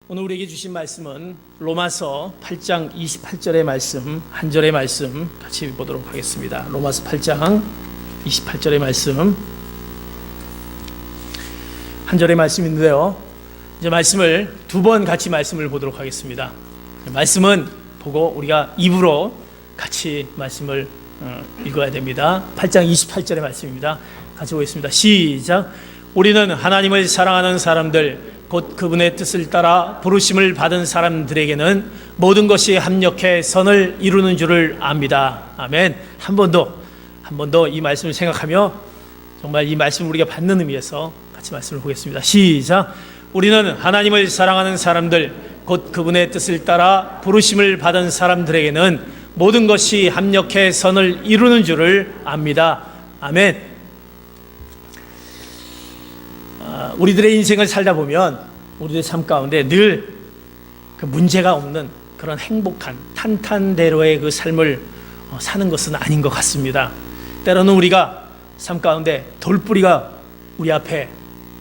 오늘 우리에게 주신 말씀은 로마서 8장 28절의 말씀, 한 절의 말씀 같이 보도록 하겠습니다. 로마서 8장 28절의 말씀, 한 절의 말씀인데요. 이제 말씀을 두 번 같이 말씀을 보도록 하겠습니다. 말씀은 보고 우리가 입으로 같이 말씀을 읽어야 됩니다. 8장 28절의 말씀입니다. 같이 보겠습니다. 시작. 우리는 하나님을 사랑하는 사람들, 곧 그분의 뜻을 따라 부르심을 받은 사람들에게는 모든 것이 합력해 선을 이루는 줄을 압니다. 아멘. 한 번 더 이 말씀을 생각하며 정말 이 말씀을 우리가 받는 의미에서 같이 말씀을 보겠습니다. 시작. 우리는 하나님을 사랑하는 사람들, 곧 그분의 뜻을 따라 부르심을 받은 사람들에게는 모든 것이 합력해 선을 이루는 줄을 압니다. 아멘. 우리들의 인생을 살다 보면 우리들의 삶 가운데 늘 그 문제가 없는 그런 행복한 탄탄대로의 그 삶을 사는 것은 아닌 것 같습니다. 때로는 우리가 삶 가운데 돌뿌리가 우리 앞에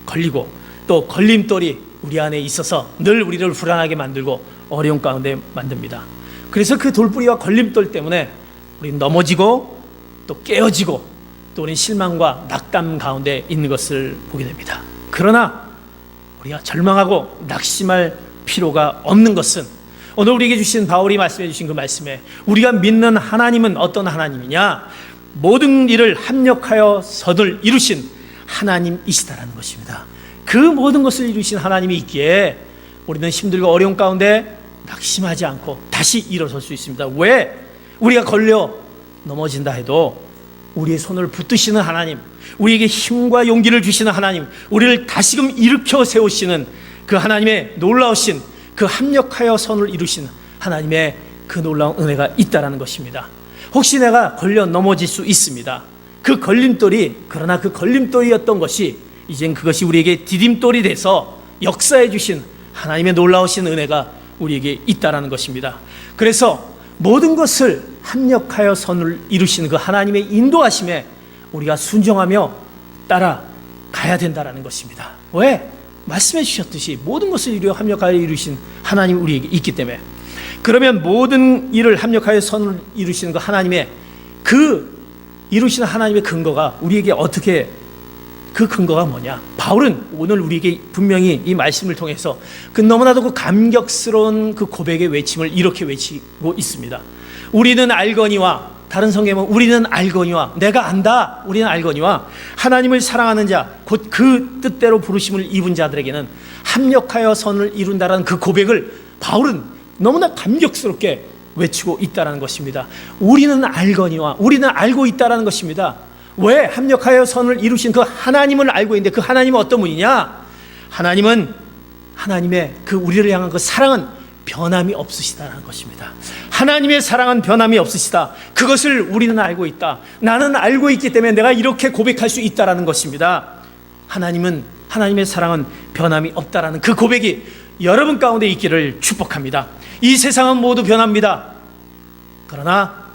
걸리고 또 걸림돌이 우리 안에 있어서 늘 우리를 불안하게 만들고 어려운 가운데 만듭니다. 그래서 그 돌뿌리와 걸림돌 때문에 우리는 넘어지고 또 깨어지고 또 우리는 실망과 낙담 가운데 있는 것을 보게 됩니다. 그러나 우리가 절망하고 낙심할 필요가 없는 것은 오늘 우리에게 주신 바울이 말씀해 주신 그 말씀에 우리가 믿는 하나님은 어떤 하나님이냐? 모든 일을 합력하여 선을 이루신 하나님이시다라는 것입니다. 그 모든 것을 이루신 하나님이 있기에 우리는 힘들고 어려운 가운데 낙심하지 않고 다시 일어설 수 있습니다. 왜? 우리가 걸려 넘어진다 해도 우리의 손을 붙드시는 하나님, 우리에게 힘과 용기를 주시는 하나님, 우리를 다시금 일으켜 세우시는 그 하나님의 놀라우신 그 합력하여 선을 이루시는 하나님의 그 놀라운 은혜가 있다라는 것입니다. 혹시 내가 걸려 넘어질 수 있습니다. 그 걸림돌이, 그러나 그 걸림돌이었던 것이 이젠 그것이 우리에게 디딤돌이 돼서 역사해 주신 하나님의 놀라우신 은혜가 우리에게 있다라는 것입니다. 그래서 모든 것을 합력하여 선을 이루시는 그 하나님의 인도하심에 우리가 순종하며 따라가야 된다는 것입니다. 왜? 말씀해 주셨듯이 모든 것을 합력하여 이루신 하나님이 우리에게 있기 때문에. 그러면 모든 일을 합력하여 선을 이루시는 그 하나님의 그 이루시는 하나님의 근거가 우리에게 어떻게, 그 근거가 뭐냐? 바울은 오늘 우리에게 분명히 이 말씀을 통해서 그 너무나도 그 감격스러운 그 고백의 외침을 이렇게 외치고 있습니다. 우리는 알거니와, 다른 성경은 우리는 알거니와, 내가 안다, 우리는 알거니와 하나님을 사랑하는 자, 곧 그 뜻대로 부르심을 입은 자들에게는 합력하여 선을 이룬다라는 그 고백을 바울은 너무나 감격스럽게 외치고 있다는 것입니다. 우리는 알거니와, 우리는 알고 있다는 것입니다. 왜? 합력하여 선을 이루신 그 하나님을 알고 있는데 그 하나님은 어떤 분이냐? 하나님은 하나님의 그 우리를 향한 그 사랑은 변함이 없으시다는 것입니다. 하나님의 사랑은 변함이 없으시다. 그것을 우리는 알고 있다. 나는 알고 있기 때문에 내가 이렇게 고백할 수 있다는 것입니다. 하나님의 사랑은 변함이 없다라는 그 고백이 여러분 가운데 있기를 축복합니다. 이 세상은 모두 변합니다. 그러나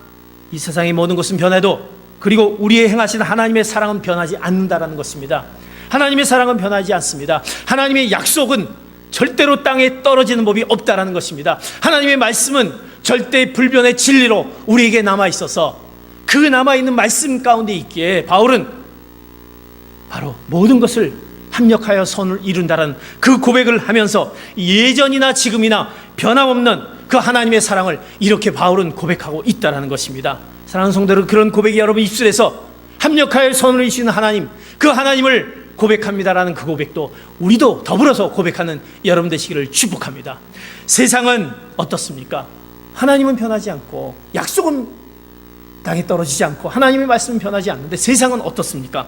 이 세상의 모든 것은 변해도, 그리고 우리의 행하신 하나님의 사랑은 변하지 않는다라는 것입니다. 하나님의 사랑은 변하지 않습니다. 하나님의 약속은 절대로 땅에 떨어지는 법이 없다라는 것입니다. 하나님의 말씀은 절대 불변의 진리로 우리에게 남아있어서 그 남아있는 말씀 가운데 있기에 바울은 바로 모든 것을 합력하여 선을 이룬다라는 그 고백을 하면서 예전이나 지금이나 변함없는 그 하나님의 사랑을 이렇게 바울은 고백하고 있다라는 것입니다. 사랑하는 성도들, 그런 고백이 여러분 입술에서 합력하여 선을 이루시는 하나님, 그 하나님을 고백합니다라는 그 고백도 우리도 더불어서 고백하는 여러분 되시기를 축복합니다. 세상은 어떻습니까? 하나님은 변하지 않고 약속은 땅에 떨어지지 않고 하나님의 말씀은 변하지 않는데 세상은 어떻습니까?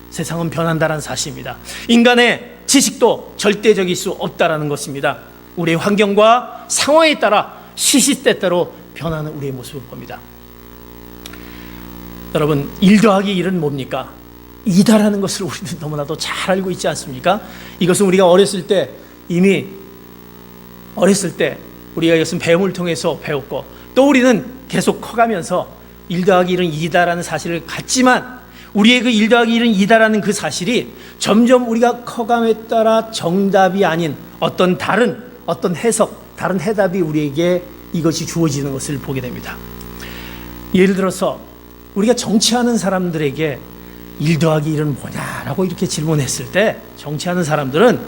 세상은 변한다는 사실입니다. 인간의 지식도 절대적일 수 없다라는 것입니다. 우리의 환경과 상황에 따라 시시때때로 변하는 우리의 모습을 봅니다. 여러분, 1 더하기 1은 뭡니까? 2다라는 것을 우리는 너무나도 잘 알고 있지 않습니까? 이것은 우리가 어렸을 때 우리가 이것은 배움을 통해서 배웠고, 또 우리는 계속 커가면서 1 더하기 1은 2다라는 사실을 갖지만 우리의 그 1 더하기 1은 2다라는 그 사실이 점점 우리가 커감에 따라 정답이 아닌 어떤 다른 어떤 해석, 다른 해답이 우리에게 이것이 주어지는 것을 보게 됩니다. 예를 들어서 우리가 정치하는 사람들에게 1 더하기 1은 뭐냐라고 이렇게 질문했을 때, 정치하는 사람들은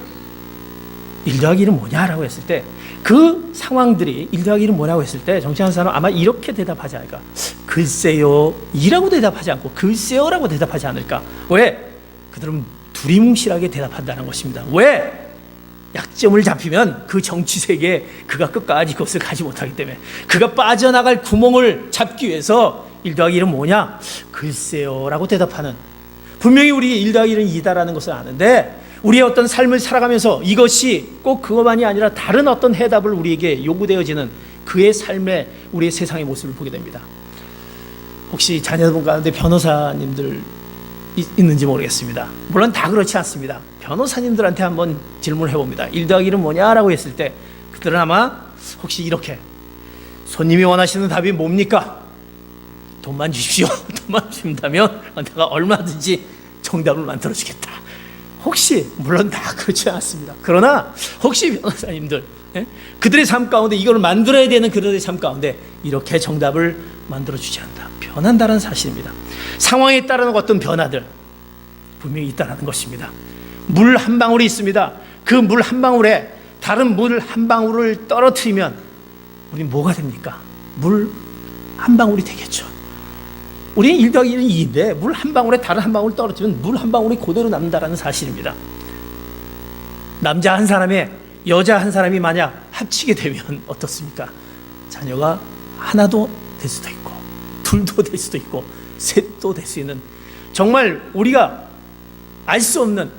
1 더하기 1은 뭐냐라고 했을 때, 그 상황들이 1 더하기 1은 뭐라고 했을 때 정치하는 사람은 아마 이렇게 대답하지 않을까? 글쎄요 이라고 대답하지 않고 글쎄요라고 대답하지 않을까? 왜? 그들은 두리뭉실하게 대답한다는 것입니다. 왜? 약점을 잡히면 그 정치 세계에 그가 끝까지 그것을 가지 못하기 때문에, 그가 빠져나갈 구멍을 잡기 위해서 1 더하기 1은 뭐냐? 글쎄요 라고 대답하는, 분명히 우리 1 더하기 1은 2다라는 것을 아는데 우리의 어떤 삶을 살아가면서 이것이 꼭 그것만이 아니라 다른 어떤 해답을 우리에게 요구되어지는 그의 삶의, 우리의 세상의 모습을 보게 됩니다. 혹시 자녀분 가운데 변호사님들 있는지 모르겠습니다. 물론 다 그렇지 않습니다. 변호사님들한테 한번 질문을 해봅니다. 1 더하기 1은 뭐냐라고 했을 때 그들은 아마 혹시 이렇게, 손님이 원하시는 답이 뭡니까? 돈만 주십시오. 돈만 주신다면 내가 얼마든지 정답을 만들어주겠다. 혹시, 물론 다 그렇지 않습니다. 그러나 혹시 변호사님들, 그들의 삶 가운데 이걸 만들어야 되는 그들의 삶 가운데 이렇게 정답을 만들어주지 않는다. 변한다는 사실입니다. 상황에 따른 어떤 변화들 분명히 있다는 것입니다. 물 한 방울이 있습니다. 그 물 한 방울에 다른 물 한 방울을 떨어뜨리면 우리는 뭐가 됩니까? 물 한 방울이 되겠죠. 우리는 1 더하기 1은 2인데 물 한 방울에 다른 한 방울 떨어뜨리면 물 한 방울이 그대로 남는다는 사실입니다. 남자 한 사람에 여자 한 사람이 만약 합치게 되면 어떻습니까? 자녀가 하나도 될 수도 있고 둘도 될 수도 있고 셋도 될 수 있는, 정말 우리가 알 수 없는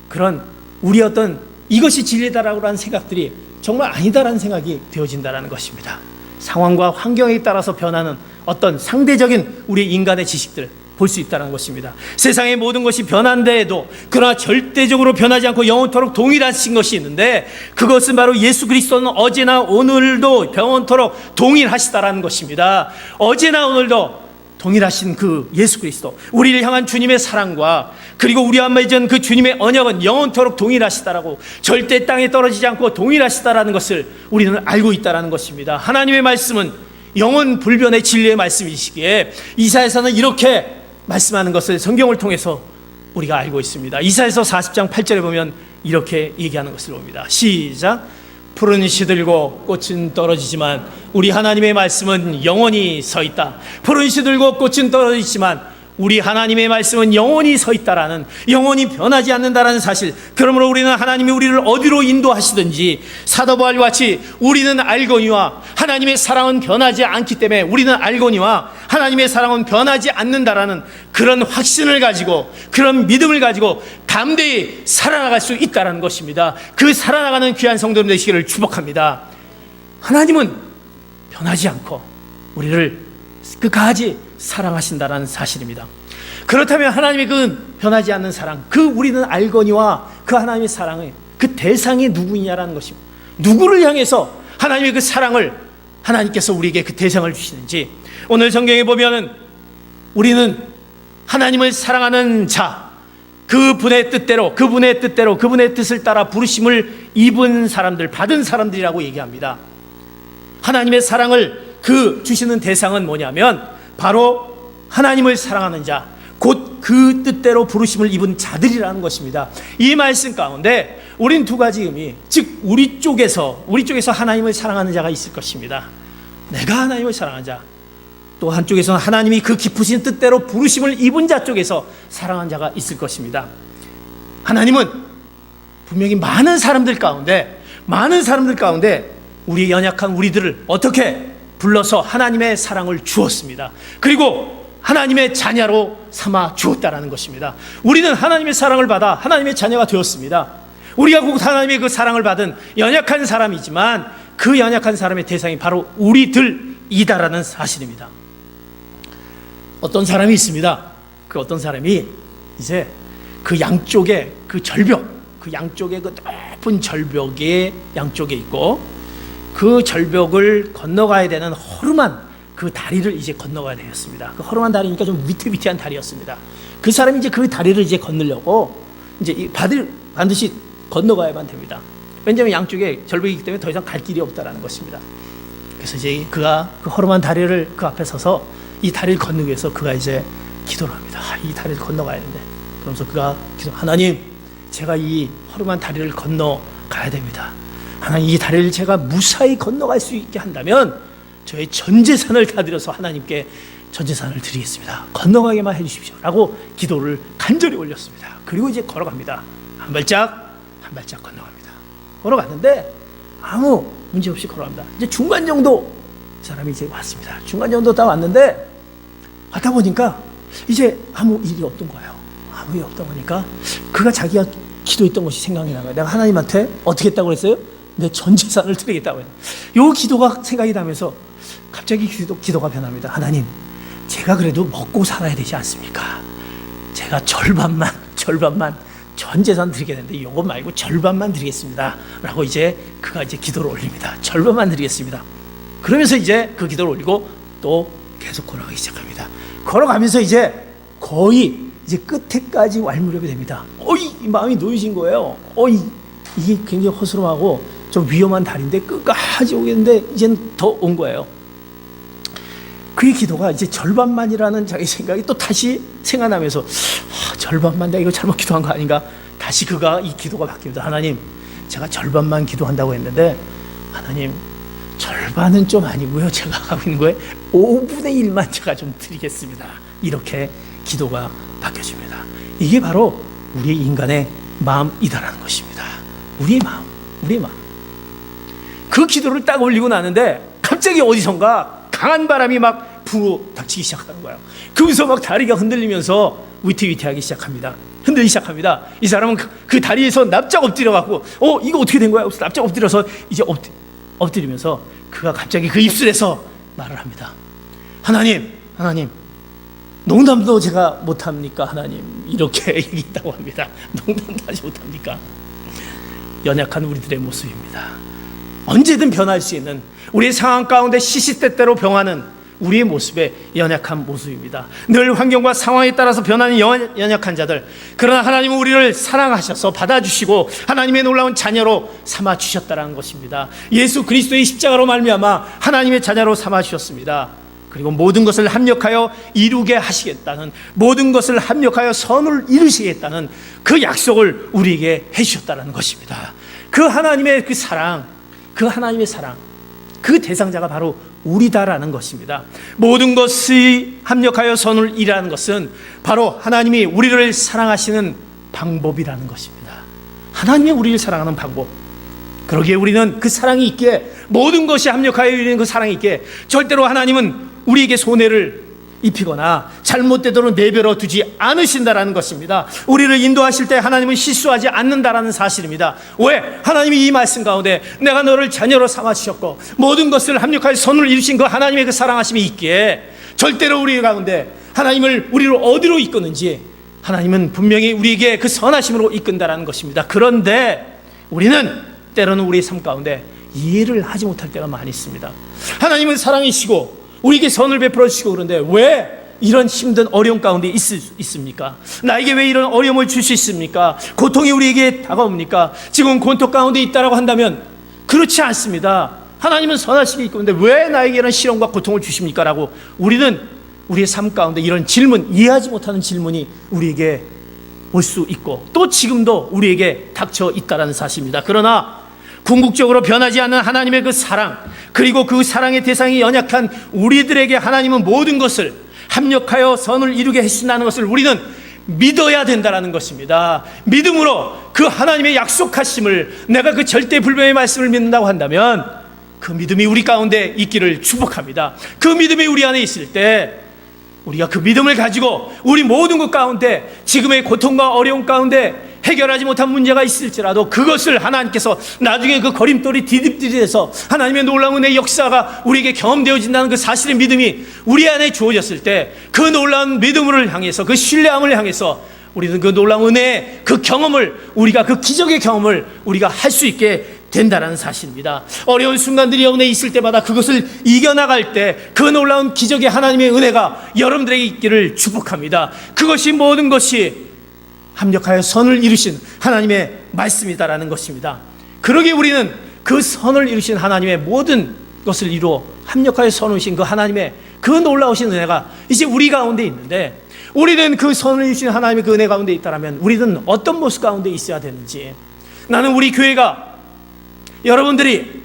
그런, 우리 어떤 이것이 진리다라고 하는 생각들이 정말 아니다라는 생각이 되어진다는 것입니다. 상황과 환경에 따라서 변하는 어떤 상대적인 우리 인간의 지식들 볼 수 있다는 것입니다. 세상의 모든 것이 변한데에도 그러나 절대적으로 변하지 않고 영원토록 동일하신 것이 있는데, 그것은 바로 예수 그리스도는 어제나 오늘도 영원토록 동일하시다라는 것입니다. 어제나 오늘도 동일하신 그 예수 그리스도, 우리를 향한 주님의 사랑과 그리고 우리와 맺은 그 주님의 언약은 영원토록 동일하시다라고, 절대 땅에 떨어지지 않고 동일하시다라는 것을 우리는 알고 있다라는 것입니다. 하나님의 말씀은 영원 불변의 진리의 말씀이시기에 이사야서는 이렇게 말씀하는 것을 성경을 통해서 우리가 알고 있습니다. 이사야서 40장 8절에 보면 이렇게 얘기하는 것을 봅니다. 시작. 푸른 시들고 꽃은 떨어지지만 우리 하나님의 말씀은 영원히 서 있다. 푸른 시들고 꽃은 떨어지지만 우리 하나님의 말씀은 영원히 서 있다라는, 영원히 변하지 않는다라는 사실. 그러므로 우리는 하나님이 우리를 어디로 인도하시든지 사도 바울과 같이 우리는 알거니와 하나님의 사랑은 변하지 않기 때문에 우리는 알거니와 하나님의 사랑은 변하지 않는다라는 그런 확신을 가지고, 그런 믿음을 가지고 담대히 살아나갈 수 있다는 것입니다. 그 살아나가는 귀한 성도들 되시기를 축복합니다. 하나님은 변하지 않고 우리를 끝까지 사랑하신다는 사실입니다. 그렇다면 하나님의 그 변하지 않는 사랑, 그 우리는 알거니와 그 하나님의 사랑의 그 대상이 누구이냐라는 것입니다. 누구를 향해서 하나님의 그 사랑을 하나님께서 우리에게 그 대상을 주시는지, 오늘 성경에 보면은 우리는 하나님을 사랑하는 자, 그분의 뜻대로 그분의 뜻을 따라 부르심을 입은 사람들, 받은 사람들이라고 얘기합니다. 하나님의 사랑을 그 주시는 대상은 뭐냐면 바로 하나님을 사랑하는 자, 곧 그 뜻대로 부르심을 입은 자들이라는 것입니다. 이 말씀 가운데 우린 두 가지 의미, 즉 우리 쪽에서 하나님을 사랑하는 자가 있을 것입니다. 내가 하나님을 사랑하는 자, 또 한쪽에서는 하나님이 그 깊으신 뜻대로 부르심을 입은 자 쪽에서 사랑하는 자가 있을 것입니다. 하나님은 분명히 많은 사람들 가운데 우리 연약한 우리들을 어떻게 불러서 하나님의 사랑을 주었습니다. 그리고 하나님의 자녀로 삼아 주었다라는 것입니다. 우리는 하나님의 사랑을 받아 하나님의 자녀가 되었습니다. 우리가 곧 하나님의 그 사랑을 받은 연약한 사람이지만 그 연약한 사람의 대상이 바로 우리들이다라는 사실입니다. 어떤 사람이 있습니다. 그 어떤 사람이 이제 그 양쪽에 그 절벽, 그 양쪽에 그 높은 절벽의 양쪽에 있고, 그 절벽을 건너가야 되는 허름한 그 다리를 이제 건너가야 되었습니다. 그 허름한 다리니까 좀 위태위태한 다리였습니다. 그 사람이 이제 그 다리를 이제 건너려고 이제 반드시 건너가야만 됩니다. 왜냐하면 양쪽에 절벽이기 때문에 더 이상 갈 길이 없다라는 것입니다. 그래서 이제 그가 그 허름한 다리를 그 앞에 서서 이 다리를 건너기 위해서 그가 이제 기도를 합니다. 이 다리를 건너가야 되는데, 그러면서 그가 하나님, 제가 이 허름한 다리를 건너가야 됩니다. 하나님, 이 다리를 제가 무사히 건너갈 수 있게 한다면 저의 전 재산을 다 드려서 하나님께 전 재산을 드리겠습니다. 건너가게만 해주십시오 라고 기도를 간절히 올렸습니다. 그리고 이제 걸어갑니다. 한 발짝 건너갑니다. 걸어갔는데 아무 문제 없이 걸어갑니다. 이제 중간 정도 사람이 이제 왔습니다. 중간 정도 딱 왔는데, 왔다 보니까 이제 아무 일이 없던 거예요. 아무 일이 없다 보니까 그가 자기가 기도했던 것이 생각이 난 거예요. 내가 하나님한테 어떻게 했다고 그랬어요? 내 전 재산을 드리겠다고 해요. 요 기도가 생각이 나면서 갑자기 기도가 변합니다. 하나님, 제가 그래도 먹고 살아야 되지 않습니까? 제가 절반만 전 재산 드리게 되는데 이거 말고 절반만 드리겠습니다 라고 이제 그가 이제 기도를 올립니다. 절반만 드리겠습니다. 그러면서 이제 그 기도를 올리고 또 계속 걸어가기 시작합니다. 걸어가면서 이제 거의 이제 끝에까지 왈 무렵이 됩니다. 이 마음이 놓이신 거예요. 이게 굉장히 허술하고 좀 위험한 다리인데 끝까지 오겠는데 이제는 더 온 거예요. 그의 기도가 이제 절반만이라는 자기 생각이 또 다시 생각나면서 절반만 내가 이거 잘못 기도한 거 아닌가? 다시 그가 이 기도가 바뀝니다. 하나님, 제가 절반만 기도한다고 했는데 하나님, 절반은 좀 아니고요, 제가 하고 있는 거에 5분의 1만 제가 좀 드리겠습니다. 이렇게 기도가 바뀌어집니다. 이게 바로 우리의 인간의 마음이다라는 것입니다. 우리의 마음. 그 기도를 딱 올리고 나는데 갑자기 어디선가 강한 바람이 막 부닥치기 시작하는 거예요. 그러면서 막 다리가 흔들리면서 위태위태하기 시작합니다. 흔들리기 시작합니다. 이 사람은 그 다리에서 납작 엎드려갖고 이거 어떻게 된 거야? 납작 엎드려서 이제 엎드리면서 그가 갑자기 그 입술에서 말을 합니다. 하나님, 농담도 제가 못합니까? 하나님, 이렇게 얘기했다고 합니다. 농담도 하지 못합니까? 연약한 우리들의 모습입니다. 언제든 변할 수 있는 우리의 상황 가운데 시시때때로 변하는 우리의 모습의 연약한 모습입니다. 늘 환경과 상황에 따라서 변하는 연약한 자들, 그러나 하나님은 우리를 사랑하셔서 받아주시고 하나님의 놀라운 자녀로 삼아주셨다는 것입니다. 예수 그리스도의 십자가로 말미암아 하나님의 자녀로 삼아주셨습니다. 그리고 모든 것을 합력하여 이루게 하시겠다는, 모든 것을 합력하여 선을 이루시겠다는 그 약속을 우리에게 해주셨다는 것입니다. 그 하나님의 그 사랑, 그 대상자가 바로 우리다라는 것입니다. 모든 것이 합력하여 선을 이루는 것은 바로 하나님이 우리를 사랑하시는 방법이라는 것입니다. 하나님이 우리를 사랑하는 방법. 그러기에 우리는 그 사랑이 있기에, 모든 것이 합력하여 이루는 그 사랑이 있기에 절대로 하나님은 우리에게 손해를 입히거나 잘못되도록 내버려 두지 않으신다라는 것입니다. 우리를 인도하실 때 하나님은 실수하지 않는다라는 사실입니다. 왜? 하나님이 이 말씀 가운데 내가 너를 자녀로 삼아주셨고 모든 것을 합력하여 선을 이루신 그 하나님의 그 사랑하심이 있기에 절대로 우리 가운데 하나님을 우리를 어디로 이끄는지 하나님은 분명히 우리에게 그 선하심으로 이끈다라는 것입니다. 그런데 우리는 때로는 우리의 삶 가운데 이해를 하지 못할 때가 많이 있습니다. 하나님은 사랑이시고 우리에게 선을 베풀어 주시고, 그런데 왜 이런 힘든 어려움 가운데 있습니까? 나에게 왜 이런 어려움을 줄 수 있습니까? 고통이 우리에게 다가옵니까? 지금 고통 가운데 있다라고 한다면 그렇지 않습니다. 하나님은 선하심이 있고, 근데 왜 나에게 이런 시련과 고통을 주십니까? 라고 우리는 우리의 삶 가운데 이런 질문, 이해하지 못하는 질문이 우리에게 올 수 있고 또 지금도 우리에게 닥쳐 있다는 사실입니다. 그러나 궁극적으로 변하지 않는 하나님의 그 사랑, 그리고 그 사랑의 대상이 연약한 우리들에게 하나님은 모든 것을 합력하여 선을 이루게 해주신다는 것을 우리는 믿어야 된다는 것입니다. 믿음으로 그 하나님의 약속하심을, 내가 그 절대 불변의 말씀을 믿는다고 한다면 그 믿음이 우리 가운데 있기를 축복합니다. 그 믿음이 우리 안에 있을 때 우리가 그 믿음을 가지고 우리 모든 것 가운데 지금의 고통과 어려움 가운데 해결하지 못한 문제가 있을지라도 그것을 하나님께서 나중에 그 거림돌이 디딤디림해서 하나님의 놀라운 은혜의 역사가 우리에게 경험되어진다는 그 사실의 믿음이 우리 안에 주어졌을 때 그 놀라운 믿음을 향해서, 그 신뢰함을 향해서 우리는 그 놀라운 은혜의 그 경험을, 우리가 그 기적의 경험을 우리가 할 수 있게 된다는 사실입니다. 어려운 순간들이 여러분에 있을 때마다 그것을 이겨나갈 때 그 놀라운 기적의 하나님의 은혜가 여러분들에게 있기를 축복합니다. 그것이 모든 것이 합력하여 선을 이루신 하나님의 말씀이다라는 것입니다. 그러기에 우리는 그 선을 이루신 하나님의 모든 것을 이루어 합력하여 선우신 그 하나님의 그 놀라우신 은혜가 이제 우리 가운데 있는데, 우리는 그 선을 이루신 하나님의 그 은혜 가운데 있다면 우리는 어떤 모습 가운데 있어야 되는지, 나는 우리 교회가, 여러분들이,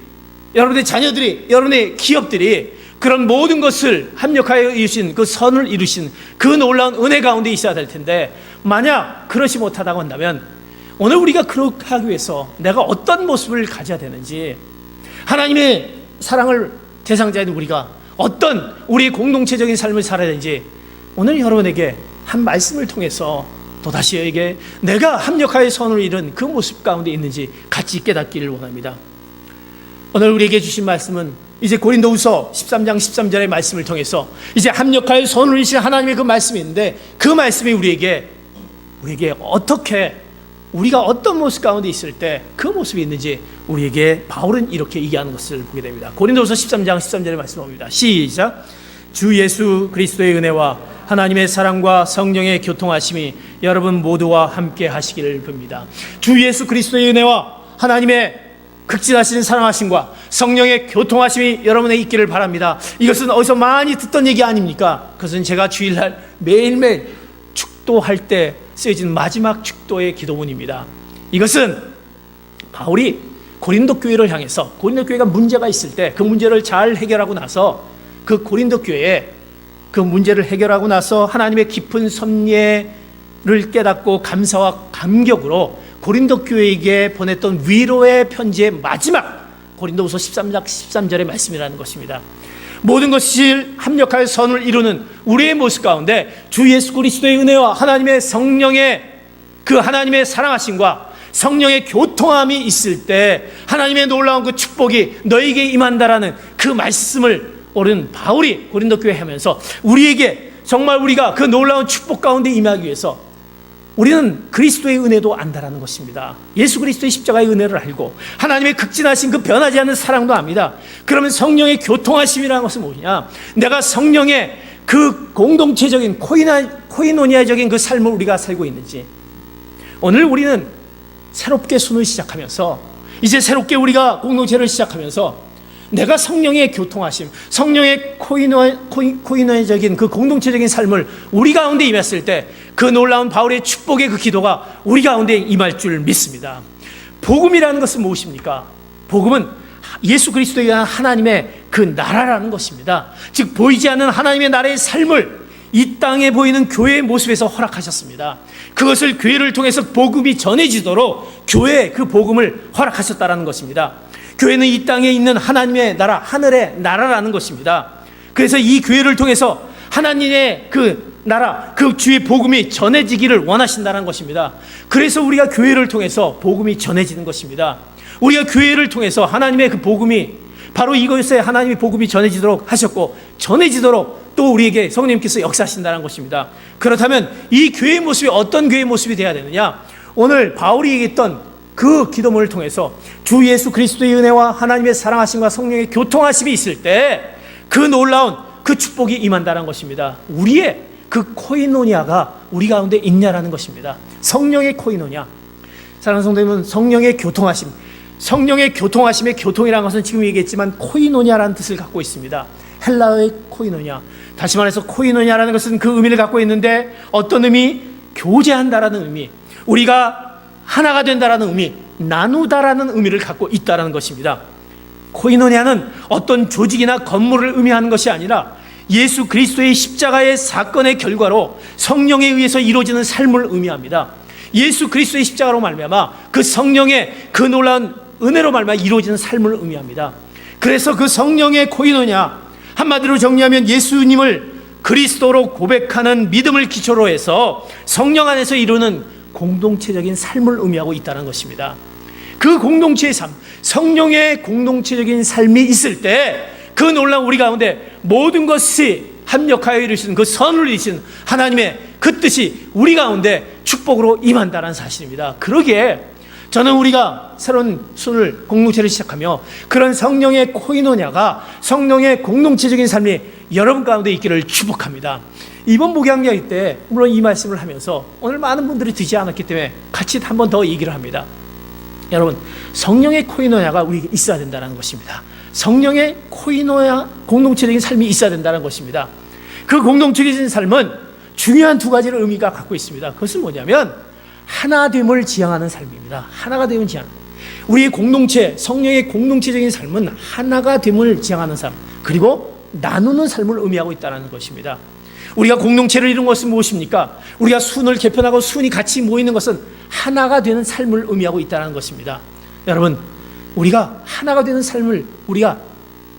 여러분의 자녀들이, 여러분의 기업들이 그런 모든 것을 합력하여 이루신 그 선을 이루신 그 놀라운 은혜 가운데 있어야 될 텐데, 만약 그렇지 못하다고 한다면 오늘 우리가 그렇게 하기 위해서 내가 어떤 모습을 가져야 되는지, 하나님의 사랑을 대상자인 우리가 어떤 우리 공동체적인 삶을 살아야 되는지, 오늘 여러분에게 한 말씀을 통해서 또다시 에게 내가 합력하여 선을 이룬 그 모습 가운데 있는지 같이 깨닫기를 원합니다. 오늘 우리에게 주신 말씀은 이제 고린도후서 13장 13절의 말씀을 통해서 이제 합력하여 선을 이루신 하나님의 그 말씀이 있는데, 그 말씀이 우리에게 어떻게, 우리가 어떤 모습 가운데 있을 때 그 모습이 있는지 우리에게 바울은 이렇게 얘기하는 것을 보게 됩니다. 고린도후서 13장 13절의 말씀 봅니다. 시작. 주 예수 그리스도의 은혜와 하나님의 사랑과 성령의 교통하심이 여러분 모두와 함께 하시기를 빕니다. 주 예수 그리스도의 은혜와 하나님의 극진하신 사랑하심과 성령의 교통하심이 여러분에 있기를 바랍니다. 이것은 어디서 많이 듣던 얘기 아닙니까? 그것은 제가 주일날 매일매일 축도할 때 쓰여진 마지막 축도의 기도문입니다. 이것은 바울이 고린도 교회를 향해서, 고린도 교회가 문제가 있을 때 그 문제를 잘 해결하고 나서, 그 고린도 교회에 그 문제를 해결하고 나서 하나님의 깊은 섭리를 깨닫고 감사와 감격으로 고린도 교회에게 보냈던 위로의 편지의 마지막 고린도후서 13장 13절의 말씀이라는 것입니다. 모든 것이 합력하여 선을 이루는 우리의 모습 가운데 주 예수 그리스도의 은혜와 하나님의 성령의 그 하나님의 사랑하심과 성령의 교통함이 있을 때 하나님의 놀라운 그 축복이 너에게 임한다라는 그 말씀을 오른 바울이 고린도 교회에 하면서 우리에게 정말 우리가 그 놀라운 축복 가운데 임하기 위해서 우리는 그리스도의 은혜도 안다라는 것입니다. 예수 그리스도의 십자가의 은혜를 알고 하나님의 극진하신 그 변하지 않는 사랑도 압니다. 그러면 성령의 교통하심이라는 것은 뭐냐? 내가 성령의 그 공동체적인 코이노니아적인 그 삶을 우리가 살고 있는지, 오늘 우리는 새롭게 순을 시작하면서 이제 새롭게 우리가 공동체를 시작하면서 내가 성령의 교통하심, 성령의 코이노니아적인 그 공동체적인 삶을 우리 가운데 임했을 때 그 놀라운 바울의 축복의 그 기도가 우리 가운데 임할 줄 믿습니다. 복음이라는 것은 무엇입니까? 복음은 예수 그리스도에 대한 하나님의 그 나라라는 것입니다. 즉 보이지 않는 하나님의 나라의 삶을 이 땅에 보이는 교회의 모습에서 허락하셨습니다. 그것을 교회를 통해서 복음이 전해지도록 교회에 그 복음을 허락하셨다는 것입니다. 교회는 이 땅에 있는 하나님의 나라, 하늘의 나라라는 것입니다. 그래서 이 교회를 통해서 하나님의 그 나라, 그 주의 복음이 전해지기를 원하신다는 것입니다. 그래서 우리가 교회를 통해서 복음이 전해지는 것입니다. 우리가 교회를 통해서 하나님의 그 복음이, 바로 이것에 하나님의 복음이 전해지도록 하셨고 전해지도록 또 우리에게 성령님께서 역사하신다는 것입니다. 그렇다면 이 교회의 모습이 어떤 교회의 모습이 되어야 되느냐? 오늘 바울이 얘기했던 그 기도문을 통해서 주 예수 그리스도의 은혜와 하나님의 사랑하심과 성령의 교통하심이 있을 때 그 놀라운 그 축복이 임한다는 것입니다. 우리의 그 코이노니아가 우리 가운데 있냐라는 것입니다. 성령의 코이노니아. 사랑하는 성도님은 성령의 교통하심, 성령의 교통하심의 교통이라는 것은 지금 얘기했지만 코이노니아라는 뜻을 갖고 있습니다. 헬라어의 코이노니아. 다시 말해서 코이노니아라는 것은 그 의미를 갖고 있는데 어떤 의미? 교제한다라는 의미, 우리가 하나가 된다라는 의미, 나누다라는 의미를 갖고 있다라는 것입니다. 코이노니아는 어떤 조직이나 건물을 의미하는 것이 아니라 예수 그리스도의 십자가의 사건의 결과로 성령에 의해서 이루어지는 삶을 의미합니다. 예수 그리스도의 십자가로 말미암아 그 성령의 그 놀라운 은혜로 말미암아 이루어지는 삶을 의미합니다. 그래서 그 성령의 코이노니아, 한마디로 정리하면 예수님을 그리스도로 고백하는 믿음을 기초로 해서 성령 안에서 이루는 공동체적인 삶을 의미하고 있다는 것입니다. 그 공동체의 삶, 성령의 공동체적인 삶이 있을 때 그 놀라운 우리 가운데 모든 것이 합력하여 이루신 그 선을 이루신 하나님의 그 뜻이 우리 가운데 축복으로 임한다는 사실입니다. 그러기에 저는 우리가 새로운 순을 공동체를 시작하며 그런 성령의 코이노니아가, 성령의 공동체적인 삶이 여러분 가운데 있기를 축복합니다. 이번 목양여행 때 물론 이 말씀을 하면서 오늘 많은 분들이 듣지 않았기 때문에 같이 한 번 더 얘기를 합니다. 여러분, 성령의 코이노냐가 우리에게 있어야 된다는 것입니다. 성령의 코이노냐 공동체적인 삶이 있어야 된다는 것입니다. 그 공동체적인 삶은 중요한 두 가지를 의미가 갖고 있습니다. 그것은 뭐냐면 하나됨을 지향하는 삶입니다. 하나가 됨을 지향하는, 우리의 공동체, 성령의 공동체적인 삶은 하나가 됨을 지향하는 삶, 그리고 나누는 삶을 의미하고 있다는 것입니다. 우리가 공동체를 이룬 것은 무엇입니까? 우리가 순을 개편하고 순이 같이 모이는 것은 하나가 되는 삶을 의미하고 있다는 것입니다. 여러분, 우리가 하나가 되는 삶을 우리가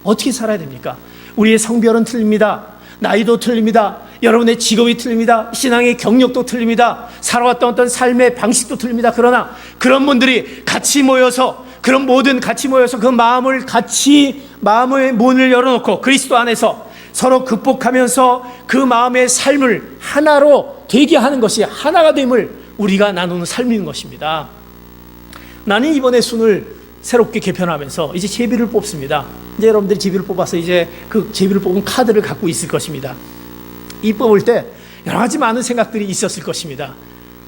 어떻게 살아야 됩니까? 우리의 성별은 틀립니다. 나이도 틀립니다. 여러분의 직업이 틀립니다. 신앙의 경력도 틀립니다. 살아왔던 어떤 삶의 방식도 틀립니다. 그러나 그런 분들이 같이 모여서, 그런 모든 같이 모여서 그 마음을 같이, 마음의 문을 열어놓고 그리스도 안에서 서로 극복하면서 그 마음의 삶을 하나로 되게 하는 것이 하나가 됨을 우리가 나누는 삶인 것입니다. 나는 이번에 순을 새롭게 개편하면서 이제 제비를 뽑습니다. 이제 여러분들이 제비를 뽑아서 이제 그 제비를 뽑은 카드를 갖고 있을 것입니다. 이 뽑을 때 여러 가지 많은 생각들이 있었을 것입니다.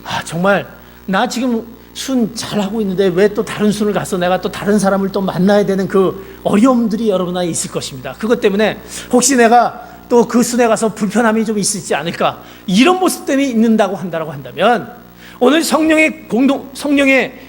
아, 정말 나 지금 순 잘하고 있는데 왜 또 다른 순을 가서 내가 또 다른 사람을 또 만나야 되는 그 어려움들이 여러분 안에 있을 것입니다. 그것 때문에 혹시 내가 또 그 순에 가서 불편함이 좀 있을지 않을까, 이런 모습 때문에 있는다고 한다면 오늘 성령의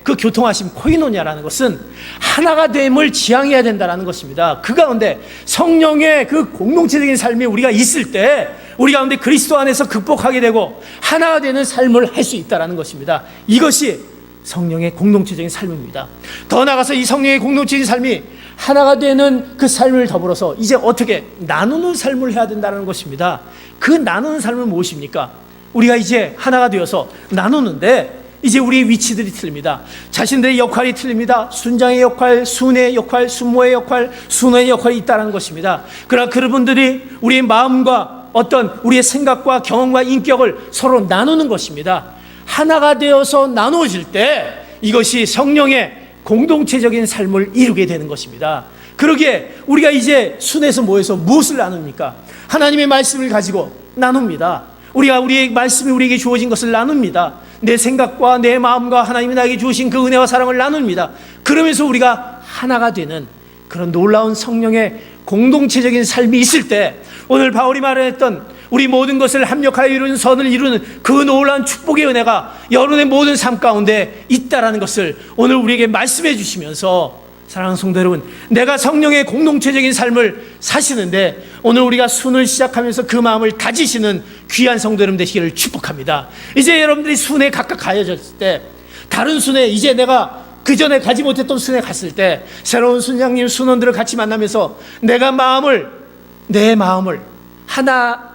그 교통하심 코이노냐라는 것은 하나가 됨을 지향해야 된다는 것입니다. 그 가운데 성령의 그 공동체적인 삶이 우리가 있을 때 우리 가운데 그리스도 안에서 극복하게 되고 하나가 되는 삶을 할 수 있다는 것입니다. 이것이 성령의 공동체적인 삶입니다. 더 나아가서 이 성령의 공동체적인 삶이 하나가 되는 그 삶을 더불어서 이제 어떻게 나누는 삶을 해야 된다는 것입니다. 그 나누는 삶은 무엇입니까? 우리가 이제 하나가 되어서 나누는데 이제 우리의 위치들이 틀립니다. 자신들의 역할이 틀립니다. 순장의 역할, 순의 역할, 순모의 역할, 순의 역할이 있다는 것입니다. 그러나 그분들이 우리의 마음과 어떤 우리의 생각과 경험과 인격을 서로 나누는 것입니다. 하나가 되어서 나누어질 때 이것이 성령의 공동체적인 삶을 이루게 되는 것입니다. 그러기에 우리가 이제 순에서 모여서 무엇을 나눕니까? 하나님의 말씀을 가지고 나눕니다. 우리가 우리의 말씀이 우리에게 주어진 것을 나눕니다. 내 생각과 내 마음과 하나님이 나에게 주신 그 은혜와 사랑을 나눕니다. 그러면서 우리가 하나가 되는 그런 놀라운 성령의 공동체적인 삶이 있을 때 오늘 바울이 말했던 우리 모든 것을 합력하여 이루는 선을 이루는 그 놀라운 축복의 은혜가 여러분의 모든 삶 가운데 있다라는 것을 오늘 우리에게 말씀해 주시면서, 사랑하는 성도 여러분, 내가 성령의 공동체적인 삶을 사시는데 오늘 우리가 순을 시작하면서 그 마음을 다지시는 귀한 성도 여러분 되시기를 축복합니다. 이제 여러분들이 순에 각각 가여졌을 때, 다른 순에 이제 내가 그 전에 가지 못했던 순에 갔을 때 새로운 순장님, 순원들을 같이 만나면서 내가 내 마음을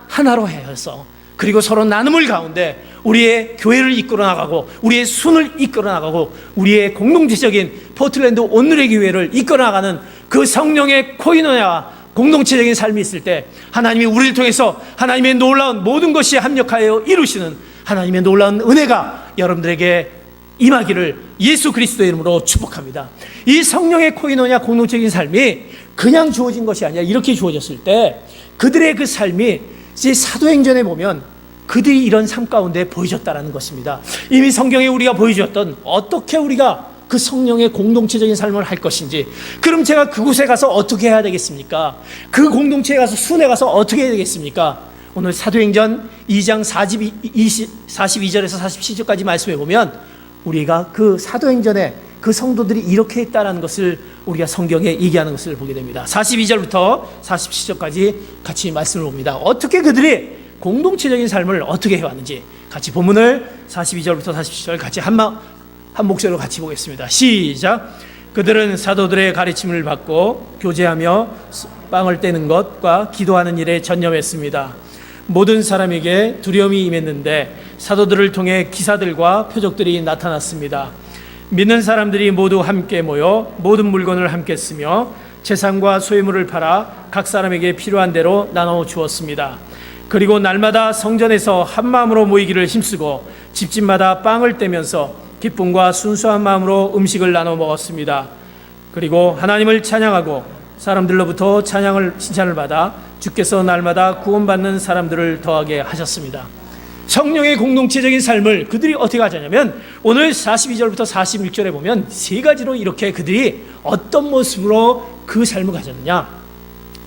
하나로 해서 그리고 서로 나눔을 가운데 우리의 교회를 이끌어 나가고 우리의 순을 이끌어 나가고 우리의 공동체적인 포틀랜드 오늘의 교회를 이끌어 나가는 그 성령의 코이노냐 공동체적인 삶이 있을 때 하나님이 우리를 통해서 하나님의 놀라운 모든 것이 합력하여 이루시는 하나님의 놀라운 은혜가 여러분들에게 임하기를 예수 그리스도의 이름으로 축복합니다. 이 성령의 코이노냐 공동체적인 삶이 그냥 주어진 것이 아니라 이렇게 주어졌을 때 그들의 그 삶이 이제 사도행전에 보면 그들이 이런 삶 가운데 보여줬다는 것입니다. 이미 성경에 우리가 보여주었던 어떻게 우리가 그 성령의 공동체적인 삶을 할 것인지, 그럼 제가 그곳에 가서 어떻게 해야 되겠습니까? 그 공동체에 가서 순에 가서 어떻게 해야 되겠습니까? 오늘 사도행전 2장 42절에서 47절까지 말씀해 보면 우리가 그 사도행전에 그 성도들이 이렇게 했다는 것을 우리가 성경에 얘기하는 것을 보게 됩니다. 42절부터 47절까지 같이 말씀을 봅니다. 어떻게 그들이 공동체적인 삶을 어떻게 해왔는지 같이 본문을 42절부터 47절 같이 한 목소리로 같이 보겠습니다. 시작. 그들은 사도들의 가르침을 받고 교제하며 빵을 떼는 것과 기도하는 일에 전념했습니다. 모든 사람에게 두려움이 임했는데 사도들을 통해 기사들과 표적들이 나타났습니다. 믿는 사람들이 모두 함께 모여 모든 물건을 함께 쓰며 재산과 소유물을 팔아 각 사람에게 필요한 대로 나눠 주었습니다. 그리고 날마다 성전에서 한 마음으로 모이기를 힘쓰고 집집마다 빵을 떼면서 기쁨과 순수한 마음으로 음식을 나눠 먹었습니다. 그리고 하나님을 찬양하고 사람들로부터 칭찬을 받아 주께서 날마다 구원받는 사람들을 더하게 하셨습니다. 성령의 공동체적인 삶을 그들이 어떻게 하자냐면 오늘 42절부터 46절에 보면 세 가지로 이렇게 그들이 어떤 모습으로 그 삶을 가졌느냐.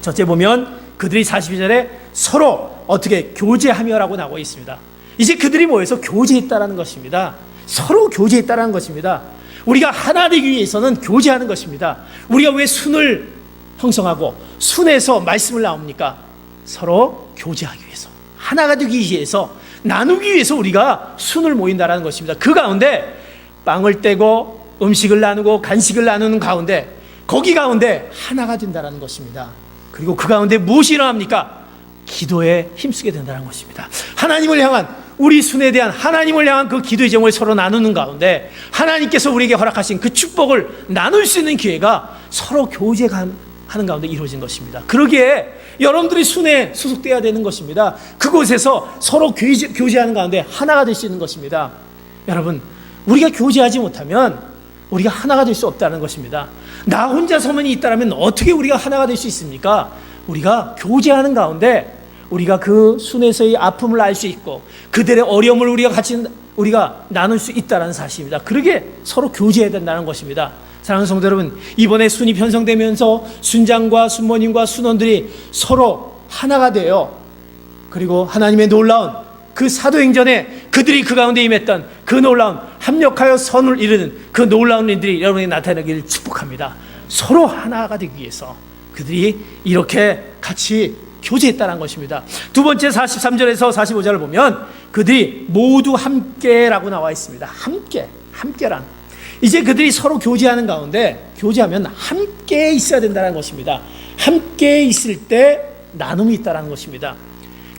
첫째 보면 그들이 42절에 서로 어떻게 교제하며라고 나오고 있습니다. 이제 그들이 모여서 교제했다라는 것입니다. 서로 교제했다라는 것입니다. 우리가 하나 되기 위해서는 교제하는 것입니다. 우리가 왜 순을 형성하고 순에서 말씀을 나옵니까? 서로 교제하기 위해서, 하나가 되기 위해서, 나누기 위해서 우리가 순을 모인다라는 것입니다. 그 가운데 빵을 떼고 음식을 나누고 간식을 나누는 가운데, 거기 가운데 하나가 된다는 것입니다. 그리고 그 가운데 무엇이 일어납니까? 기도에 힘쓰게 된다는 것입니다. 하나님을 향한, 우리 순에 대한 하나님을 향한 그 기도의 제목을 서로 나누는 가운데 하나님께서 우리에게 허락하신 그 축복을 나눌 수 있는 기회가 서로 교제하는 가운데 이루어진 것입니다. 그러기에 여러분들이 순에 소속되어야 되는 것입니다. 그곳에서 서로 교제하는 가운데 하나가 될 수 있는 것입니다. 여러분, 우리가 교제하지 못하면 우리가 하나가 될 수 없다는 것입니다. 나 혼자 서만이 있다면 어떻게 우리가 하나가 될 수 있습니까? 우리가 교제하는 가운데 우리가 그 순에서의 아픔을 알 수 있고 그들의 어려움을 우리가 나눌 수 있다는 사실입니다. 그러게 서로 교제해야 된다는 것입니다. 사랑하는 성도 여러분, 이번에 순이 편성되면서 순장과 순모님과 순원들이 서로 하나가 되어, 그리고 하나님의 놀라운 그 사도행전에 그들이 그 가운데 임했던 그 놀라운 합력하여 선을 이루는 그 놀라운 일들이 여러분에게 나타나기를 축복합니다. 서로 하나가 되기 위해서 그들이 이렇게 같이 교제했다는 것입니다. 두 번째 43절에서 45절을 보면 그들이 모두 함께라고 나와 있습니다. 함께란. 이제 그들이 서로 교제하는 가운데, 교제하면 함께 있어야 된다는 것입니다. 함께 있을 때 나눔이 있다는 것입니다.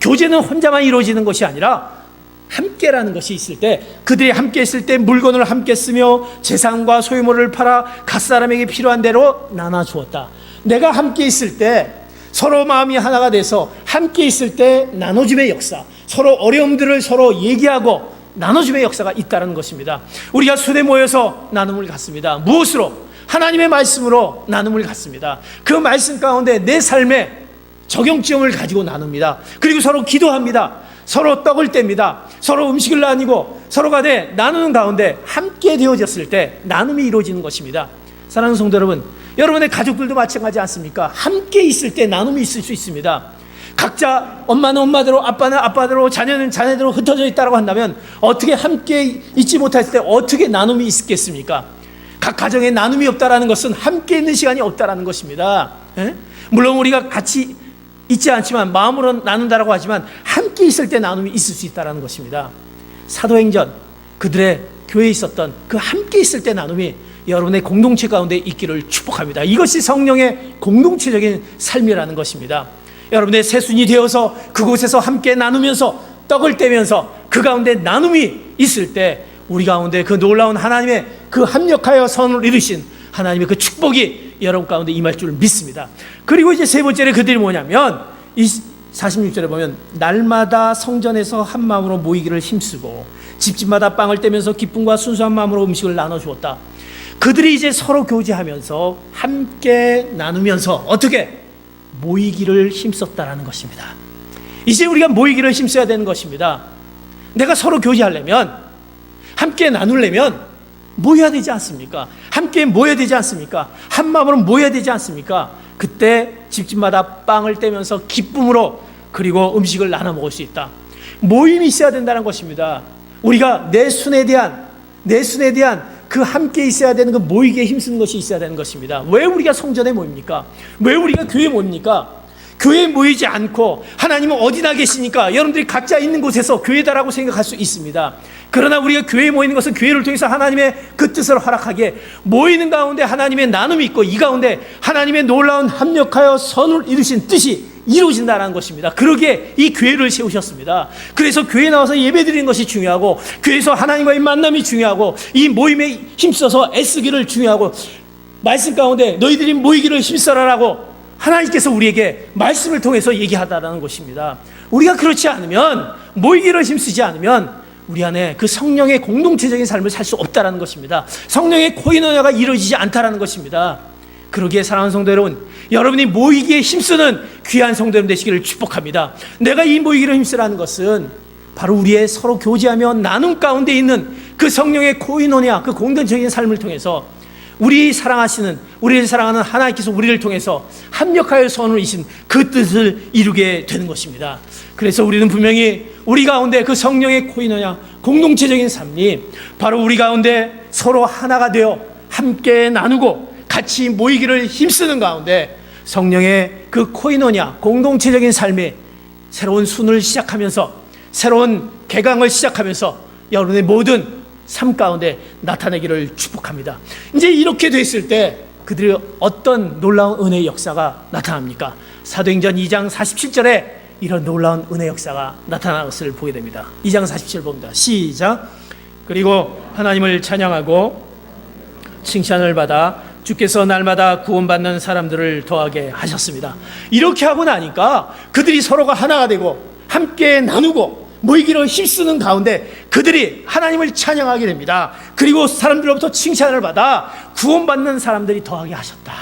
교제는 혼자만 이루어지는 것이 아니라 함께라는 것이 있을 때, 그들이 함께 있을 때 물건을 함께 쓰며 재산과 소유물을 팔아 각 사람에게 필요한 대로 나눠 주었다. 내가 함께 있을 때, 서로 마음이 하나가 돼서 함께 있을 때 나눠줌의 역사, 서로 어려움들을 서로 얘기하고 나눠줌의 역사가 있다는 것입니다. 우리가 순에 모여서 나눔을 갖습니다. 무엇으로? 하나님의 말씀으로 나눔을 갖습니다. 그 말씀 가운데 내 삶에 적용점을 가지고 나눕니다. 그리고 서로 기도합니다. 서로 떡을 뗍니다. 서로 음식을 나누고 서로 간에 나누는 가운데 함께 되어졌을 때 나눔이 이루어지는 것입니다. 사랑하는 성도 여러분, 여러분의 가족들도 마찬가지 않습니까? 함께 있을 때 나눔이 있을 수 있습니다. 각자 엄마는 엄마대로, 아빠는 아빠대로, 자녀는 자녀대로 흩어져 있다고 한다면 어떻게 함께 있지 못했을 때 어떻게 나눔이 있겠습니까? 각 가정에 나눔이 없다라는 것은 함께 있는 시간이 없다라는 것입니다. 물론 우리가 같이 있지 않지만 마음으로 나눈다라고 하지만 함께 있을 때 나눔이 있을 수 있다라는 것입니다. 사도행전, 그들의 교회에 있었던 그 함께 있을 때 나눔이 여러분의 공동체 가운데 있기를 축복합니다. 이것이 성령의 공동체적인 삶이라는 것입니다. 여러분의 새순이 되어서 그곳에서 함께 나누면서 떡을 떼면서 그 가운데 나눔이 있을 때 우리 가운데 그 놀라운 하나님의 그 합력하여 선을 이루신 하나님의 그 축복이 여러분 가운데 임할 줄 믿습니다. 그리고 이제 세 번째로 그들이 뭐냐면 이 46절에 보면 날마다 성전에서 한 마음으로 모이기를 힘쓰고 집집마다 빵을 떼면서 기쁨과 순수한 마음으로 음식을 나눠주었다. 그들이 이제 서로 교제하면서 함께 나누면서 어떻게 모이기를 힘썼다라는 것입니다. 이제 우리가 모이기를 힘써야 되는 것입니다. 내가 서로 교제하려면, 함께 나누려면 모여야 되지 않습니까? 함께 모여야 되지 않습니까? 한 마음으로 모여야 되지 않습니까? 그때 집집마다 빵을 떼면서 기쁨으로 그리고 음식을 나눠 먹을 수 있다. 모임이 있어야 된다는 것입니다. 우리가 내 순에 대한 그 함께 있어야 되는 그 모이기에 힘쓰는 것이 있어야 되는 것입니다. 왜 우리가 성전에 모입니까? 왜 우리가 교회에 모입니까? 교회에 모이지 않고 하나님은 어디나 계시니까 여러분들이 각자 있는 곳에서 교회다라고 생각할 수 있습니다. 그러나 우리가 교회에 모이는 것은 교회를 통해서 하나님의 그 뜻을 허락하기에 모이는 가운데 하나님의 나눔이 있고 이 가운데 하나님의 놀라운 합력하여 선을 이루신 뜻이 이루어진다는 것입니다. 그러기에 이 교회를 세우셨습니다. 그래서 교회에 나와서 예배드리는 것이 중요하고 교회에서 하나님과의 만남이 중요하고 이 모임에 힘써서 애쓰기를 중요하고 말씀 가운데 너희들이 모이기를 힘써라라고 하나님께서 우리에게 말씀을 통해서 얘기하다라는 것입니다. 우리가 그렇지 않으면, 모이기를 힘쓰지 않으면 우리 안에 그 성령의 공동체적인 삶을 살 수 없다라는 것입니다. 성령의 코이노니아가 이루어지지 않다라는 것입니다. 그러기에 사랑하는 성도 여러분, 여러분이 모이기에 힘쓰는 귀한 성도 여러분 되시기를 축복합니다. 내가 이 모이기를 힘쓰라는 것은 바로 우리의 서로 교제하며 나눔 가운데 있는 그 성령의 코이노냐, 그 공동체적인 삶을 통해서 우리를 사랑하는 하나님께서 우리를 통해서 합력하여 선을 이신 그 뜻을 이루게 되는 것입니다. 그래서 우리는 분명히 우리 가운데 그 성령의 코이노냐, 공동체적인 삶이 바로 우리 가운데 서로 하나가 되어 함께 나누고 같이 모이기를 힘쓰는 가운데 성령의 그 코이노냐, 공동체적인 삶의 새로운 순을 시작하면서, 새로운 개강을 시작하면서 여러분의 모든 삶 가운데 나타내기를 축복합니다. 이제 이렇게 됐을 때 그들이 어떤 놀라운 은혜의 역사가 나타납니까? 사도행전 2장 47절에 이런 놀라운 은혜 역사가 나타나는 것을 보게 됩니다. 2장 47절 봅니다. 시작. 그리고 하나님을 찬양하고 칭찬을 받아 주께서 날마다 구원받는 사람들을 더하게 하셨습니다. 이렇게 하고 나니까 그들이 서로가 하나가 되고 함께 나누고 모이기를 힘쓰는 가운데 그들이 하나님을 찬양하게 됩니다. 그리고 사람들로부터 칭찬을 받아 구원받는 사람들이 더하게 하셨다.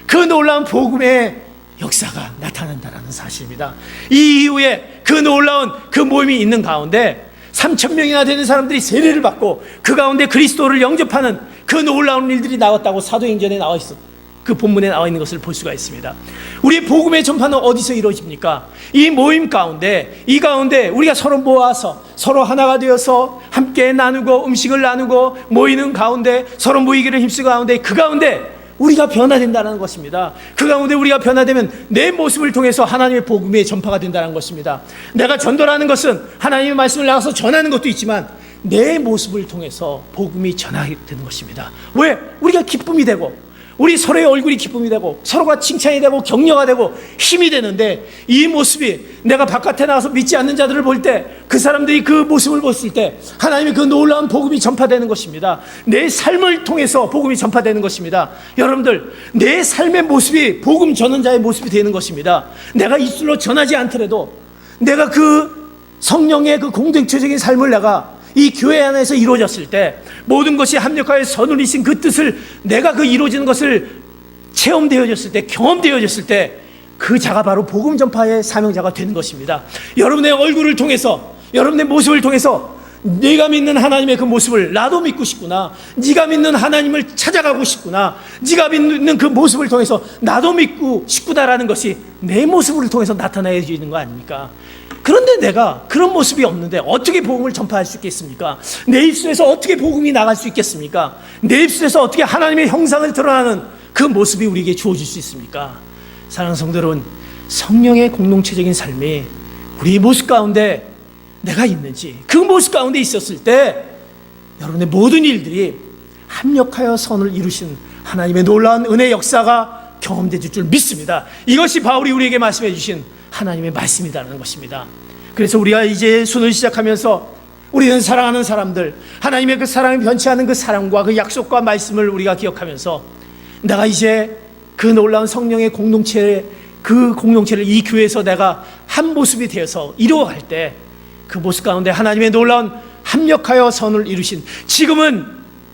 그 놀라운 복음의 역사가 나타난다는 사실입니다. 이 이후에 그 놀라운 그 모임이 있는 가운데 3,000명이나 되는 사람들이 세례를 받고 그 가운데 그리스도를 영접하는 그 놀라운 일들이 나왔다고 사도행전에 나와 있습니다. 그 본문에 나와 있는 것을 볼 수가 있습니다. 우리의 복음의 전파는 어디서 이루어집니까? 이 모임 가운데, 이 가운데 우리가 서로 모아서 서로 하나가 되어서 함께 나누고 음식을 나누고 모이는 가운데, 서로 모이기를 힘쓰는 가운데, 그 가운데 우리가 변화된다는 것입니다. 그 가운데 우리가 변화되면 내 모습을 통해서 하나님의 복음의 전파가 된다는 것입니다. 내가 전도하는 것은 하나님의 말씀을 나가서 전하는 것도 있지만 내 모습을 통해서 복음이 전하게 되는 것입니다. 왜? 우리가 기쁨이 되고 우리 서로의 얼굴이 기쁨이 되고 서로가 칭찬이 되고 격려가 되고 힘이 되는데, 이 모습이 내가 바깥에 나가서 믿지 않는 자들을 볼 때 그 사람들이 그 모습을 봤을 때 하나님의 그 놀라운 복음이 전파되는 것입니다. 내 삶을 통해서 복음이 전파되는 것입니다. 여러분들, 내 삶의 모습이 복음 전원자의 모습이 되는 것입니다. 내가 입술로 전하지 않더라도 내가 그 성령의 그 공동체적인 삶을 내가 이 교회 안에서 이루어졌을 때 모든 것이 합력하여 선을 이신 그 뜻을 내가 그 이루어지는 것을 체험되어졌을 때, 경험되어졌을 때 그 자가 바로 복음 전파의 사명자가 되는 것입니다. 여러분의 얼굴을 통해서, 여러분의 모습을 통해서 네가 믿는 하나님의 그 모습을 나도 믿고 싶구나, 네가 믿는 하나님을 찾아가고 싶구나, 네가 믿는 그 모습을 통해서 나도 믿고 싶구나라는 것이 내 모습을 통해서 나타나지는 거 아닙니까? 그런데 내가 그런 모습이 없는데 어떻게 복음을 전파할 수 있겠습니까? 내 입술에서 어떻게 복음이 나갈 수 있겠습니까? 내 입술에서 어떻게 하나님의 형상을 드러나는 그 모습이 우리에게 주어질 수 있습니까? 사랑하는 성도 여러분, 성령의 공동체적인 삶이 우리 모습 가운데 내가 있는지, 그 모습 가운데 있었을 때 여러분의 모든 일들이 합력하여 선을 이루신 하나님의 놀라운 은혜 역사가 경험될 줄 믿습니다. 이것이 바울이 우리에게 말씀해 주신 하나님의 말씀이라는 것입니다. 그래서 우리가 이제 순을 시작하면서 우리는 사랑하는 사람들, 하나님의 그 사랑을 변치 않은 그 사랑과 그 약속과 말씀을 우리가 기억하면서 내가 이제 그 놀라운 성령의 공동체, 그 공동체를 이 교회에서 내가 한 모습이 되어서 이루어갈 때 그 모습 가운데 하나님의 놀라운 합력하여 선을 이루신, 지금은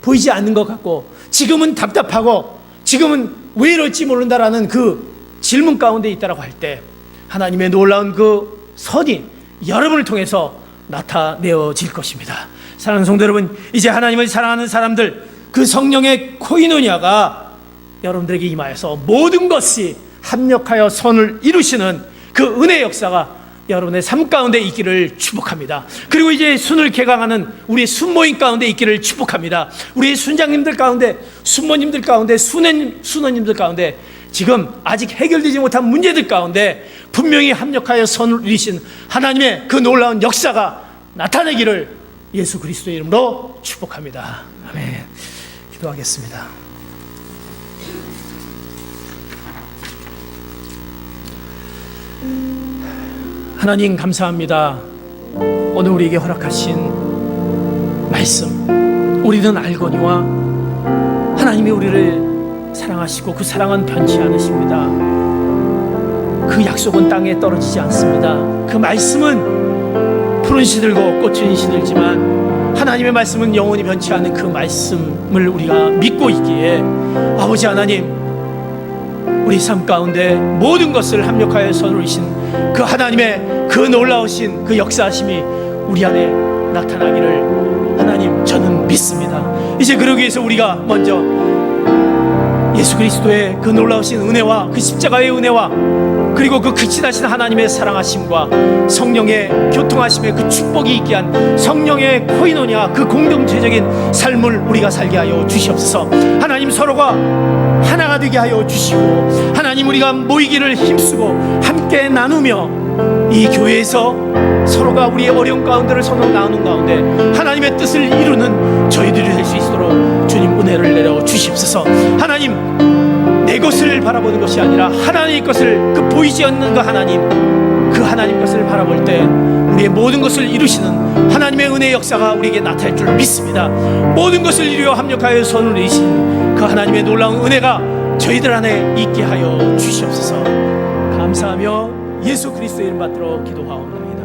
보이지 않는 것 같고 지금은 답답하고 지금은 왜 이럴지 모른다라는 그 질문 가운데 있다라고 할 때 하나님의 놀라운 그 선이 여러분을 통해서 나타내어질 것입니다. 사랑하는 성도 여러분, 이제 하나님을 사랑하는 사람들, 그 성령의 코이노니아가 여러분들에게 임하여서 모든 것이 합력하여 선을 이루시는 그 은혜의 역사가 여러분의 삶 가운데 있기를 축복합니다. 그리고 이제 순을 개강하는 우리의 순모임 가운데 있기를 축복합니다. 우리의 순장님들 가운데, 순모님들 가운데, 순원님들 가운데 지금 아직 해결되지 못한 문제들 가운데 분명히 합력하여 선을 이루신 하나님의 그 놀라운 역사가 나타내기를 예수 그리스도의 이름으로 축복합니다. 아멘. 기도하겠습니다. 하나님 감사합니다. 오늘 우리에게 허락하신 말씀, 우리는 알거니와 하나님이 우리를 사랑하시고 그 사랑은 변치 않으십니다. 그 약속은 땅에 떨어지지 않습니다. 그 말씀은 푸른 시들고 꽃은 시들지만 하나님의 말씀은 영원히 변치 않는 그 말씀을 우리가 믿고 있기에 아버지 하나님, 우리 삶 가운데 모든 것을 합력하여 선을 이루신 그 하나님의 그 놀라우신 그 역사하심이 우리 안에 나타나기를 하나님 저는 믿습니다. 이제 그러기 위해서 우리가 먼저 예수 그리스도의 그 놀라우신 은혜와 그 십자가의 은혜와 그리고 그 극진하신 하나님의 사랑하심과 성령의 교통하심의 그 축복이 있게 한 성령의 코이노냐 그 공동체적인 삶을 우리가 살게 하여 주시옵소서. 하나님 서로가 하나가 되게 하여 주시고 하나님 우리가 모이기를 힘쓰고 함께 나누며 이 교회에서 서로가 우리의 어려운 가운데를 서로 나누는 가운데 하나님의 뜻을 이루는 저희들이 될 수 있도록 주님 은혜를 내려 주시옵소서. 하나님 내 것을 바라보는 것이 아니라 하나님의 것을 그 보이지 않는 그 하나님 것을 바라볼 때 우리의 모든 것을 이루시는 하나님의 은혜의 역사가 우리에게 나타날 줄 믿습니다. 모든 것을 이루어 합력하여 손을 내신 그 하나님의 놀라운 은혜가 저희들 안에 있게 하여 주시옵소서. 감사하며 예수 그리스도의 이름 받들어 기도하옵나이다.